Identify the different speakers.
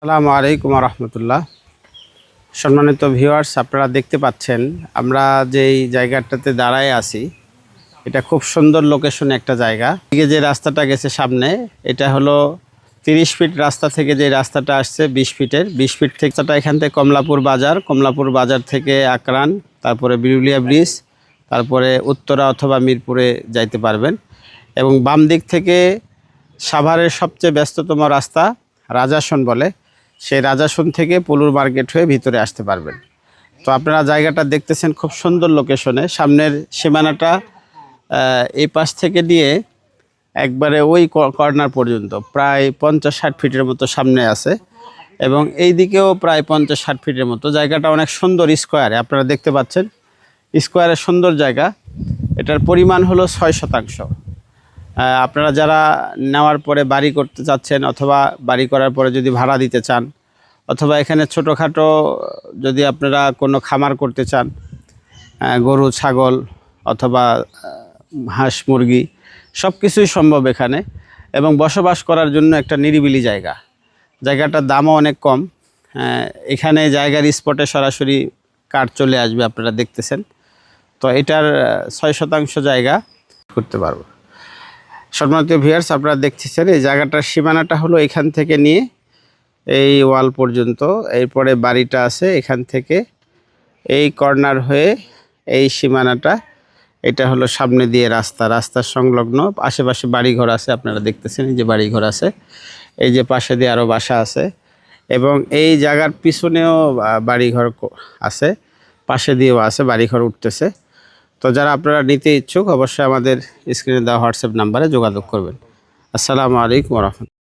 Speaker 1: আসসালামু আলাইকুম রহমতুল্লাহ। সম্মানিত ভিউয়ার্স, আপনারা দেখতে পাচ্ছেন আমরা যেই জায়গাটাতে দাঁড়ায় আছি এটা খুব সুন্দর লোকেশনে একটা জায়গা। এদিকে যে রাস্তাটা গেছে সামনে এটা হলো 30 ফিট রাস্তা থেকে যে রাস্তাটা আসছে 20 ফিটের 20 ফিট থেকে এখান থেকে কমলাপুর বাজার থেকে আকরান, তারপরে বিরুলিয়া ব্রিজ, তারপরে উত্তরা অথবা মিরপুরে যাইতে পারবেন। এবং বাম দিক থেকে সাভারের সবচেয়ে ব্যস্ততম রাস্তা রাজাসন বলে, সেই রাজাসন থেকে পলুর মার্কেট হয়ে ভিতরে আসতে পারবেন। তো আপনারা জায়গাটা দেখতেছেন খুব সুন্দর লোকেশনে। সামনের সীমানাটা এই পাশ থেকে নিয়ে একবারে ওই কর্নার পর্যন্ত প্রায় 50-60 ফিটের মতো সামনে আছে এবং এই দিকেও প্রায় 50-60 ফিটের মতো। জায়গাটা অনেক সুন্দর স্কোয়ারে, আপনারা দেখতে পাচ্ছেন স্কোয়ারে সুন্দর জায়গা। এটার পরিমাণ হলো 6 শতাংশ। আপনারা যারা নেওয়ার পরে বাড়ি করতে চাচ্ছেন অথবা বাড়ি করার পরে যদি ভাড়া দিতে চান অথবা এখানে ছোটোখাটো যদি আপনারা কোনো খামার করতে চান, গরু ছাগল অথবা হাঁস মুরগি সব কিছুই সম্ভব এখানে। এবং বসবাস করার জন্য একটা নিরিবিলি জায়গা। জায়গাটার দামও অনেক কম। এখানে জায়গার স্পটে সরাসরি কার চলে আসবে, আপনারা দেখতেছেন। তো এটার 6 শতাংশ জায়গা করতে পারবো। সম্মানিত ভিউয়ার্স, আপনারা দেখতেছেন এই জায়গাটার সীমানাটা হলো এখান থেকে নিয়ে এই ওয়াল পর্যন্ত। এরপরে বাড়িটা আছে এখান থেকে এই কর্নার হয়ে এই সীমানাটা, এটা হলো সামনে দিয়ে রাস্তার সংলগ্ন আশেপাশে বাড়িঘর আছে। আপনারা দেখতেছেন এই যে বাড়িঘর আছে, এই যে পাশে দিয়ে আরও বাসা আছে এবং এই জায়গার পিছনেও বাড়িঘর আছে, পাশে দিয়েও আছে, বাড়িঘর উঠতেছে। তো যারা আপনারা নিতে ইচ্ছুক অবশ্যই আমাদের স্ক্রিনে দেওয়া হোয়াটসঅ্যাপ নাম্বারে যোগাযোগ করবেন। আসসালামু আলাইকুম ওয়া রাহমাতুল্লাহ।